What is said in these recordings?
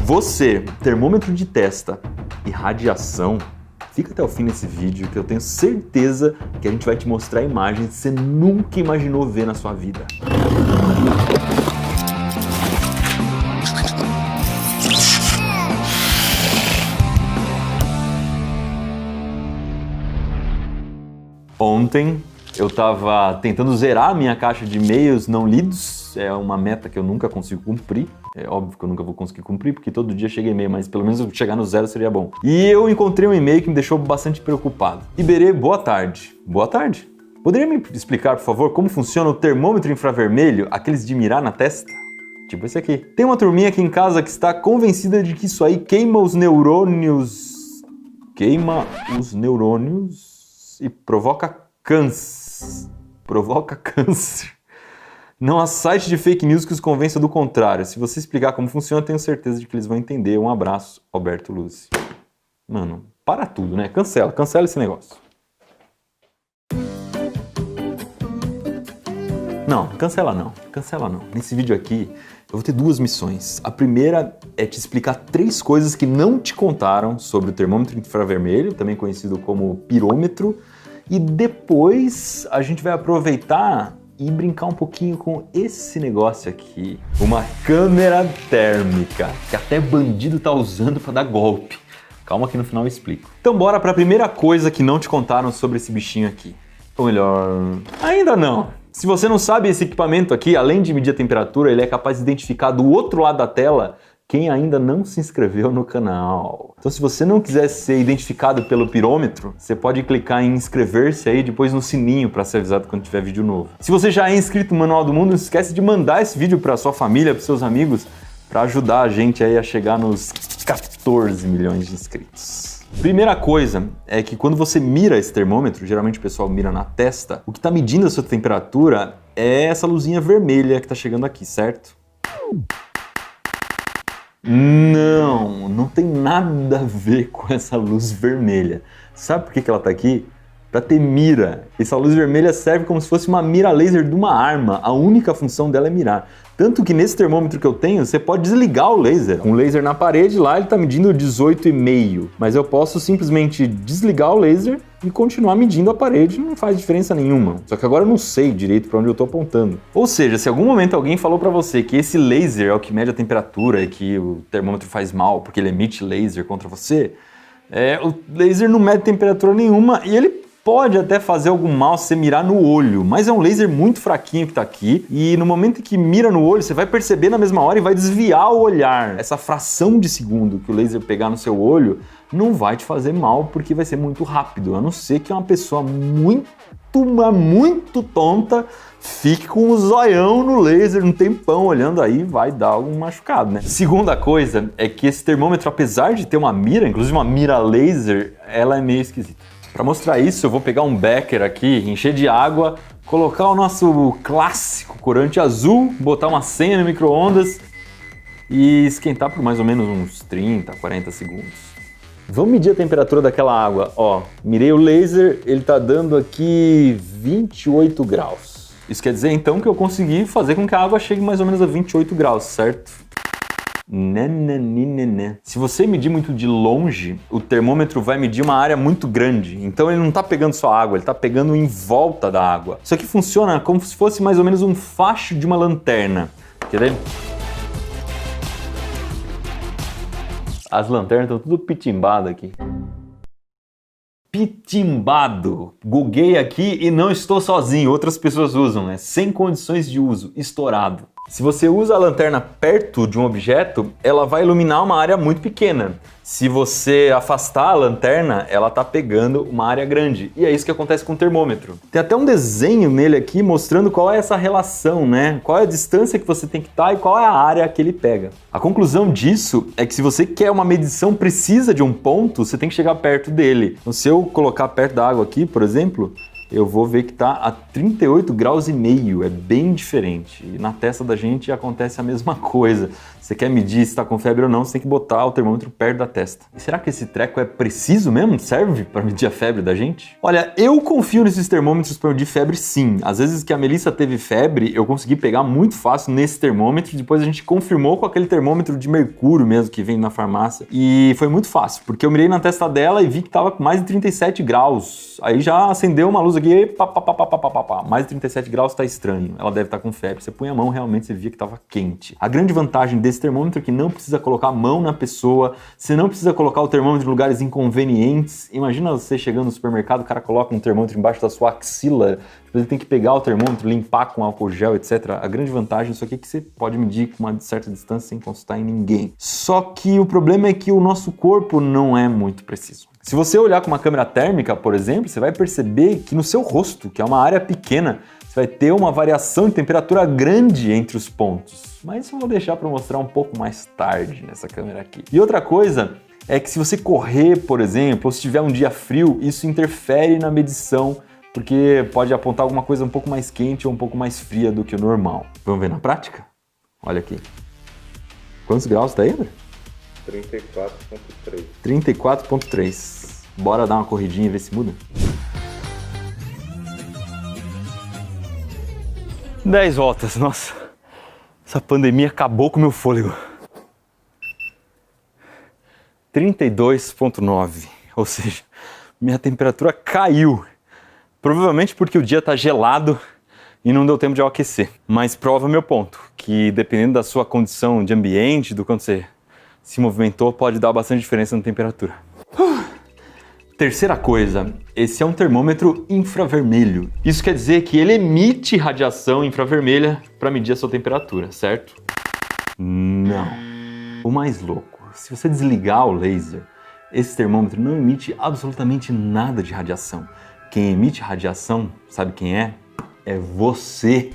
Você, termômetro de testa e radiação, fica até o fim desse vídeo que eu tenho certeza que a gente vai te mostrar imagens que você nunca imaginou ver na sua vida. Ontem eu estava tentando zerar a minha caixa de e-mails não lidos, é uma meta que eu nunca consigo cumprir. É óbvio que eu nunca vou conseguir cumprir, porque todo dia chega e-mail, mas pelo menos chegar no zero seria bom. E eu encontrei um e-mail que me deixou bastante preocupado. Iberê, boa tarde. Boa tarde. Poderia me explicar, por favor, como funciona o termômetro infravermelho, aqueles de mirar na testa? Tipo esse aqui. Tem uma turminha aqui em casa que está convencida de que isso aí queima os neurônios... Queima os neurônios e provoca câncer. Provoca câncer. Não há site de fake news que os convença do contrário. Se você explicar como funciona, eu tenho certeza de que eles vão entender. Um abraço, Alberto Lúcio. Mano, para tudo, né? Cancela esse negócio. Não, cancela não. Nesse vídeo aqui, eu vou ter duas missões. A primeira é te explicar 3 coisas que não te contaram sobre o termômetro infravermelho, também conhecido como pirômetro. E depois a gente vai aproveitar e brincar um pouquinho com esse negócio aqui. Uma câmera térmica, que até bandido tá usando para dar golpe. Calma que no final eu explico. Então bora para a primeira coisa que não te contaram sobre esse bichinho aqui. Ou melhor, ainda não. Se você não sabe, esse equipamento aqui, além de medir a temperatura, ele é capaz de identificar do outro lado da tela quem ainda não se inscreveu no canal. Então se você não quiser ser identificado pelo pirômetro, você pode clicar em inscrever-se aí, depois no sininho para ser avisado quando tiver vídeo novo. Se você já é inscrito no Manual do Mundo, não esquece de mandar esse vídeo para sua família, para seus amigos, para ajudar a gente aí a chegar nos 14 milhões de inscritos. Primeira coisa é que quando você mira esse termômetro, geralmente o pessoal mira na testa, o que está medindo a sua temperatura é essa luzinha vermelha que está chegando aqui, certo? Não tem nada a ver com essa luz vermelha. Sabe por que ela tá aqui? Para ter mira. Essa luz vermelha serve como se fosse uma mira laser de uma arma. A única função dela é mirar. Tanto que nesse termômetro que eu tenho, você pode desligar o laser. Um laser na parede, lá ele tá medindo 18,5. Mas eu posso simplesmente desligar o laser e continuar medindo a parede, não faz diferença nenhuma. Só que agora eu não sei direito para onde eu tô apontando. Ou seja, se em algum momento alguém falou para você que esse laser é o que mede a temperatura e que o termômetro faz mal porque ele emite laser contra você, o laser não mede temperatura nenhuma e ele pode até fazer algum mal se você mirar no olho, mas é um laser muito fraquinho que tá aqui e no momento que mira no olho, você vai perceber na mesma hora e vai desviar o olhar. Essa fração de segundo que o laser pegar no seu olho não vai te fazer mal porque vai ser muito rápido, a não ser que uma pessoa muito tonta fique com o zoião no laser um tempão olhando aí, vai dar algum machucado, né? Segunda coisa é que esse termômetro, apesar de ter uma mira, inclusive uma mira laser, ela é meio esquisita. Para mostrar isso, eu vou pegar um becker aqui, encher de água, colocar o nosso clássico corante azul, botar uma senha no micro-ondas e esquentar por mais ou menos uns 30, 40 segundos. Vamos medir a temperatura daquela água. Ó, mirei o laser, ele tá dando aqui 28 graus. Isso quer dizer então que eu consegui fazer com que a água chegue mais ou menos a 28 graus, certo? Se você medir muito de longe, o termômetro vai medir uma área muito grande. Então ele não está pegando só água, ele está pegando em volta da água. Isso aqui funciona como se fosse mais ou menos um facho de uma lanterna. Quer ver? As lanternas estão tudo pitimbadas aqui. Pitimbado. Googlei aqui e não estou sozinho, outras pessoas usam, né? Sem condições de uso, estourado. Se você usa a lanterna perto de um objeto, ela vai iluminar uma área muito pequena. Se você afastar a lanterna, ela tá pegando uma área grande. E é isso que acontece com o termômetro. Tem até um desenho nele aqui mostrando qual é essa relação, né? Qual é a distância que você tem que estar e qual é a área que ele pega. A conclusão disso é que se você quer uma medição precisa de um ponto, você tem que chegar perto dele. Então, se eu colocar perto da água aqui, por exemplo, eu vou ver que está a 38 graus e meio, é bem diferente. E na testa da gente acontece a mesma coisa. Você quer medir se está com febre ou não, você tem que botar o termômetro perto da testa. E será que esse treco é preciso mesmo? Serve para medir a febre da gente? Olha, eu confio nesses termômetros para medir febre sim. Às vezes que a Melissa teve febre, eu consegui pegar muito fácil nesse termômetro, depois a gente confirmou com aquele termômetro de mercúrio mesmo que vem na farmácia. E foi muito fácil, porque eu mirei na testa dela e vi que estava com mais de 37 graus. Aí já acendeu uma luz aqui e mais de 37 graus está estranho. Ela deve estar com febre. Você põe a mão, realmente você via que estava quente. A grande vantagem desse termômetro é que não precisa colocar a mão na pessoa, você não precisa colocar o termômetro em lugares inconvenientes. Imagina você chegando no supermercado, o cara coloca um termômetro embaixo da sua axila, depois ele tem que pegar o termômetro, limpar com álcool gel, etc. A grande vantagem disso aqui é que você pode medir com uma certa distância sem encostar em ninguém. Só que o problema é que o nosso corpo não é muito preciso. Se você olhar com uma câmera térmica, por exemplo, você vai perceber que no seu rosto, que é uma área pequena, você vai ter uma variação de temperatura grande entre os pontos. Mas isso eu vou deixar para mostrar um pouco mais tarde nessa câmera aqui. E outra coisa é que se você correr, por exemplo, ou se tiver um dia frio, isso interfere na medição, porque pode apontar alguma coisa um pouco mais quente ou um pouco mais fria do que o normal. Vamos ver na prática? Olha aqui. Quantos graus tá aí, André? 34.3. 34.3. Bora dar uma corridinha e ver se muda? 10 voltas, nossa. Essa pandemia acabou com o meu fôlego. 32.9, ou seja, minha temperatura caiu. Provavelmente porque o dia tá gelado e não deu tempo de eu aquecer. Mas prova meu ponto, que dependendo da sua condição de ambiente, do quanto você se movimentou, pode dar bastante diferença na temperatura. Terceira coisa, esse é um termômetro infravermelho. Isso quer dizer que ele emite radiação infravermelha para medir a sua temperatura, certo? Não. O mais louco, se você desligar o laser, esse termômetro não emite absolutamente nada de radiação. Quem emite radiação, sabe quem é? É você.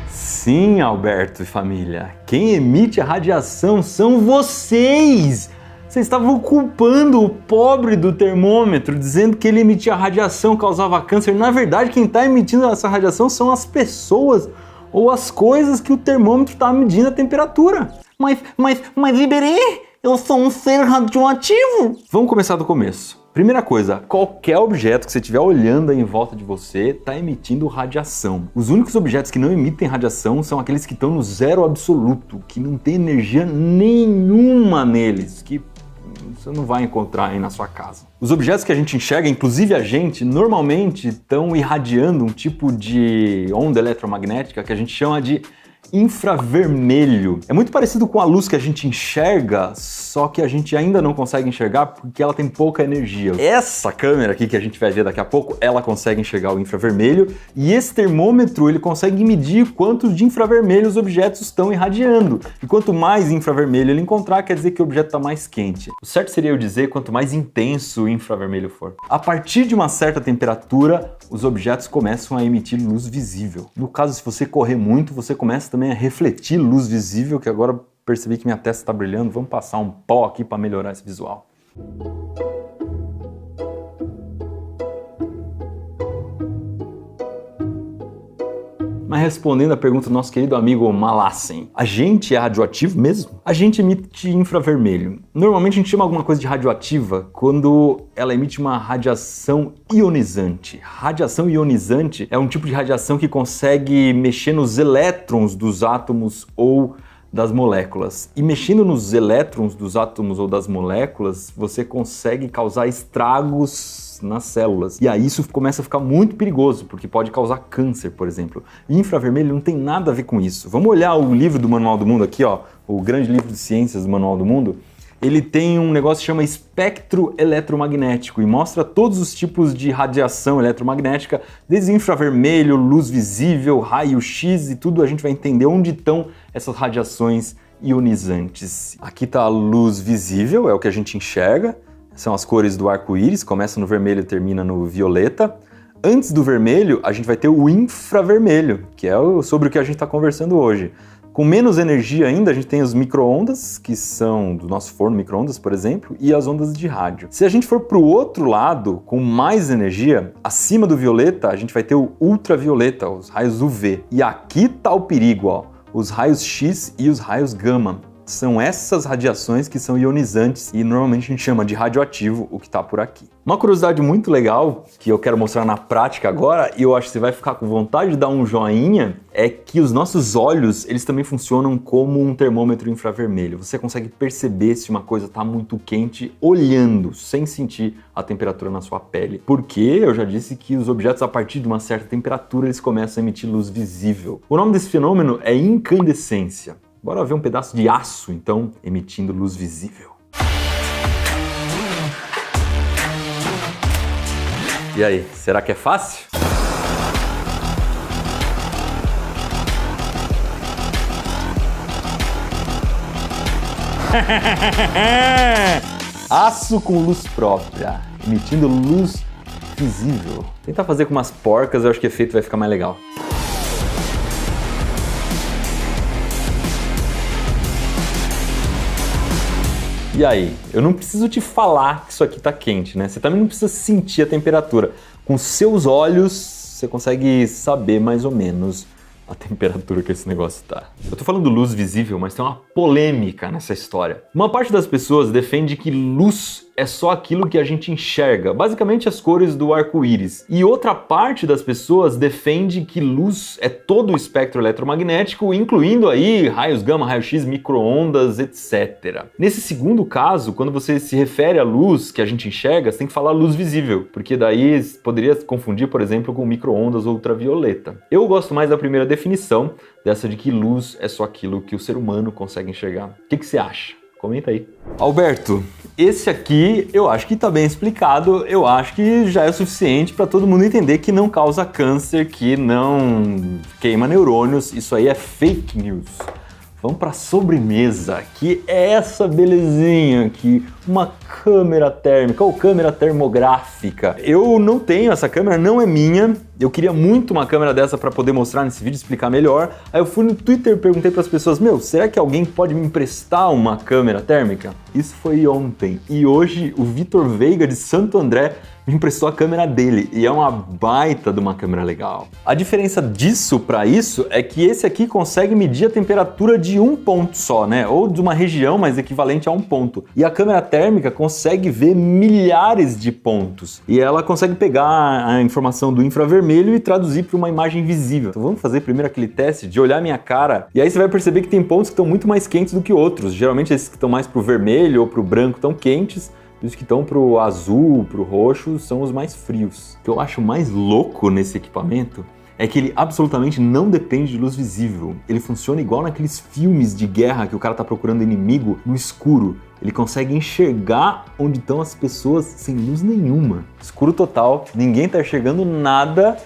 Sim, Alberto e família, quem emite a radiação são vocês! Vocês estavam culpando o pobre do termômetro, dizendo que ele emitia radiação, causava câncer. Na verdade, quem está emitindo essa radiação são as pessoas ou as coisas que o termômetro está medindo a temperatura. Mas Iberê, eu sou um ser radioativo! Vamos começar do começo. Primeira coisa, qualquer objeto que você estiver olhando aí em volta de você está emitindo radiação. Os únicos objetos que não emitem radiação são aqueles que estão no zero absoluto, que não tem energia nenhuma neles, que você não vai encontrar aí na sua casa. Os objetos que a gente enxerga, inclusive a gente, normalmente estão irradiando um tipo de onda eletromagnética que a gente chama de infravermelho. É muito parecido com a luz que a gente enxerga, só que a gente ainda não consegue enxergar porque ela tem pouca energia. Essa câmera aqui que a gente vai ver daqui a pouco, ela consegue enxergar o infravermelho e esse termômetro ele consegue medir quantos de infravermelho os objetos estão irradiando. E quanto mais infravermelho ele encontrar, quer dizer que o objeto está mais quente. O certo seria eu dizer quanto mais intenso o infravermelho for. A partir de uma certa temperatura, os objetos começam a emitir luz visível. No caso, se você correr muito, você começa também a refletir luz visível, que agora percebi que minha testa está brilhando. Vamos passar um pó aqui para melhorar esse visual. Mas respondendo a pergunta do nosso querido amigo Malassen, a gente é radioativo mesmo? A gente emite infravermelho. Normalmente a gente chama alguma coisa de radioativa quando ela emite uma radiação ionizante. Radiação ionizante é um tipo de radiação que consegue mexer nos elétrons dos átomos ou das moléculas. E mexendo nos elétrons dos átomos ou das moléculas, você consegue causar estragos nas células. E aí isso começa a ficar muito perigoso, porque pode causar câncer, por exemplo. E infravermelho não tem nada a ver com isso. Vamos olhar o livro do Manual do Mundo aqui, ó, o grande livro de ciências do Manual do Mundo. Ele tem um negócio que chama espectro eletromagnético e mostra todos os tipos de radiação eletromagnética, desde infravermelho, luz visível, raio-x e tudo. A gente vai entender onde estão essas radiações ionizantes. Aqui está a luz visível, é o que a gente enxerga. São as cores do arco-íris, começa no vermelho e termina no violeta. Antes do vermelho, a gente vai ter o infravermelho, que é sobre o que a gente está conversando hoje. Com menos energia ainda, a gente tem os micro-ondas, que são do nosso forno micro-ondas, por exemplo, e as ondas de rádio. Se a gente for para o outro lado, com mais energia, acima do violeta, a gente vai ter o ultravioleta, os raios UV. E aqui tá o perigo, ó, os raios X e os raios gama. São essas radiações que são ionizantes e normalmente a gente chama de radioativo o que está por aqui. Uma curiosidade muito legal que eu quero mostrar na prática agora, e eu acho que você vai ficar com vontade de dar um joinha, é que os nossos olhos, eles também funcionam como um termômetro infravermelho. Você consegue perceber se uma coisa está muito quente olhando, sem sentir a temperatura na sua pele. Porque eu já disse que os objetos, a partir de uma certa temperatura, eles começam a emitir luz visível. O nome desse fenômeno é incandescência. Bora ver um pedaço de aço, então, emitindo luz visível. E aí, será que é fácil? Aço com luz própria, emitindo luz visível. Tentar fazer com umas porcas, eu acho que o efeito vai ficar mais legal. E aí, eu não preciso te falar que isso aqui tá quente, né? Você também não precisa sentir a temperatura. Com seus olhos, você consegue saber mais ou menos a temperatura que esse negócio tá. Eu tô falando luz visível, mas tem uma polêmica nessa história. Uma parte das pessoas defende que luz é só aquilo que a gente enxerga, basicamente as cores do arco-íris. E outra parte das pessoas defende que luz é todo o espectro eletromagnético, incluindo aí raios gama, raio-x, micro-ondas, etc. Nesse segundo caso, quando você se refere à luz que a gente enxerga, você tem que falar luz visível, porque daí poderia confundir, por exemplo, com micro-ondas ultravioleta. Eu gosto mais da primeira definição, dessa de que luz é só aquilo que o ser humano consegue enxergar. O que você acha? Comenta aí. Alberto, esse aqui eu acho que tá bem explicado, eu acho que já é o suficiente para todo mundo entender que não causa câncer, que não queima neurônios, isso aí é fake news. Vamos para a sobremesa, que é essa belezinha aqui, uma câmera térmica ou câmera termográfica. Eu não tenho essa câmera, não é minha. Eu queria muito uma câmera dessa para poder mostrar nesse vídeo, explicar melhor. Aí eu fui no Twitter e perguntei para as pessoas, será que alguém pode me emprestar uma câmera térmica? Isso foi ontem. E hoje o Vitor Veiga de Santo André me emprestou a câmera dele e é uma baita de uma câmera legal. A diferença disso para isso é que esse aqui consegue medir a temperatura de um ponto só, né? Ou de uma região, mas equivalente a um ponto. E a câmera térmica consegue ver milhares de pontos. E ela consegue pegar a informação do infravermelho e traduzir para uma imagem visível. Então vamos fazer primeiro aquele teste de olhar minha cara. E aí você vai perceber que tem pontos que estão muito mais quentes do que outros. Geralmente esses que estão mais pro vermelho ou pro branco estão quentes. Os que estão pro azul, pro roxo, são os mais frios. O que eu acho mais louco nesse equipamento é que ele absolutamente não depende de luz visível. Ele funciona igual naqueles filmes de guerra que o cara tá procurando inimigo no escuro. Ele consegue enxergar onde estão as pessoas sem luz nenhuma. Escuro total, ninguém tá enxergando nada,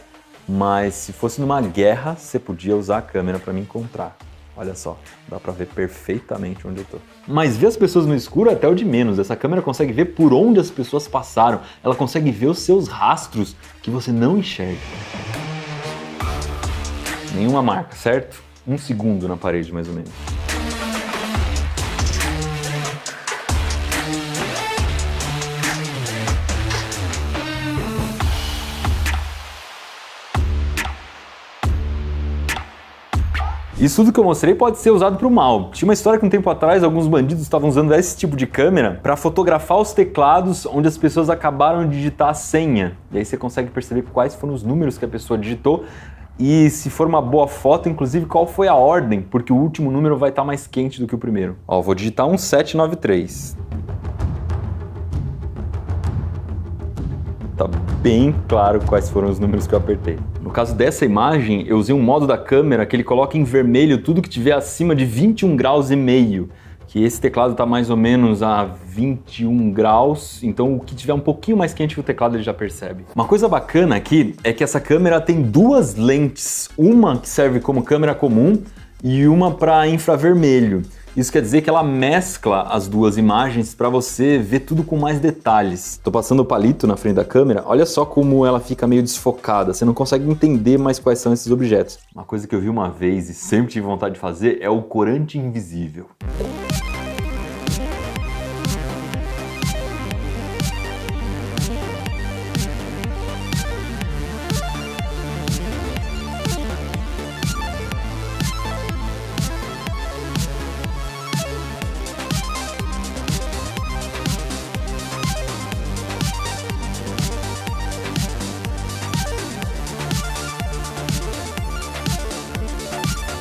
mas se fosse numa guerra, você podia usar a câmera para me encontrar. Olha só, dá pra ver perfeitamente onde eu tô. Mas ver as pessoas no escuro é até o de menos. Essa câmera consegue ver por onde as pessoas passaram. Ela consegue ver os seus rastros que você não enxerga. Nenhuma marca, certo? 1 segundo na parede, mais ou menos. Isso tudo que eu mostrei pode ser usado para o mal. Tinha uma história que um tempo atrás alguns bandidos estavam usando esse tipo de câmera para fotografar os teclados onde as pessoas acabaram de digitar a senha. E aí você consegue perceber quais foram os números que a pessoa digitou e, se for uma boa foto, inclusive qual foi a ordem, porque o último número vai estar mais quente do que o primeiro. Ó, vou digitar 1793. Tá bem claro quais foram os números que eu apertei. No caso dessa imagem, eu usei um modo da câmera que ele coloca em vermelho tudo que tiver acima de 21 graus e meio, que esse teclado está mais ou menos a 21 graus, então o que tiver um pouquinho mais quente que o teclado ele já percebe. Uma coisa bacana aqui é que essa câmera tem duas lentes, uma que serve como câmera comum e uma para infravermelho. Isso quer dizer que ela mescla as duas imagens para você ver tudo com mais detalhes. Tô passando o palito na frente da câmera, olha só como ela fica meio desfocada, você não consegue entender mais quais são esses objetos. Uma coisa que eu vi uma vez e sempre tive vontade de fazer é o corante invisível.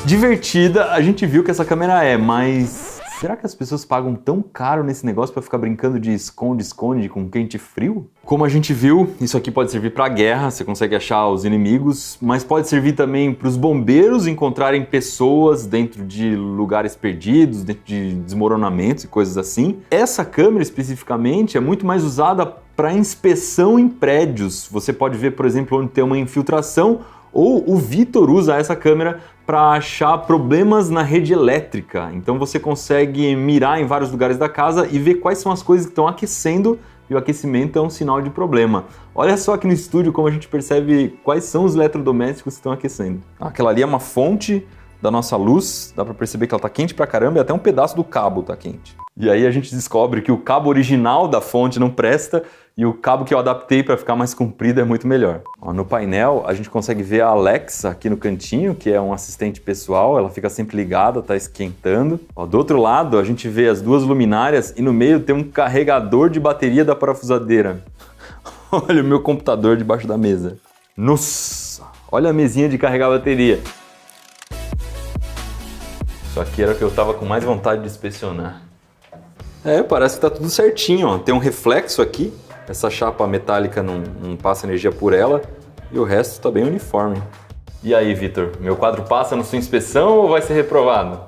Divertida, a gente viu que essa câmera é, mas será que as pessoas pagam tão caro nesse negócio para ficar brincando de esconde-esconde com quente frio? Como a gente viu, isso aqui pode servir para guerra, você consegue achar os inimigos, mas pode servir também para os bombeiros encontrarem pessoas dentro de lugares perdidos, dentro de desmoronamentos e coisas assim. Essa câmera especificamente é muito mais usada para inspeção em prédios. Você pode ver, por exemplo, onde tem uma infiltração, ou o Vitor usa essa câmera para achar problemas na rede elétrica. Então você consegue mirar em vários lugares da casa e ver quais são as coisas que estão aquecendo, e o aquecimento é um sinal de problema. Olha só aqui no estúdio como a gente percebe quais são os eletrodomésticos que estão aquecendo. Aquela ali é uma fonte da nossa luz, dá para perceber que ela tá quente pra caramba e até um pedaço do cabo tá quente. E aí a gente descobre que o cabo original da fonte não presta e o cabo que eu adaptei para ficar mais comprido é muito melhor. Ó, no painel a gente consegue ver a Alexa aqui no cantinho, que é um assistente pessoal, ela fica sempre ligada, tá esquentando. Ó, do outro lado a gente vê as duas luminárias e no meio tem um carregador de bateria da parafusadeira. Olha o meu computador debaixo da mesa. Nossa, olha a mesinha de carregar a bateria. Isso aqui era o que eu tava com mais vontade de inspecionar. É, parece que tá tudo certinho, ó. Tem um reflexo aqui, essa chapa metálica não passa energia por ela e o resto tá bem uniforme. E aí, Vitor, meu quadro passa na sua inspeção ou vai ser reprovado?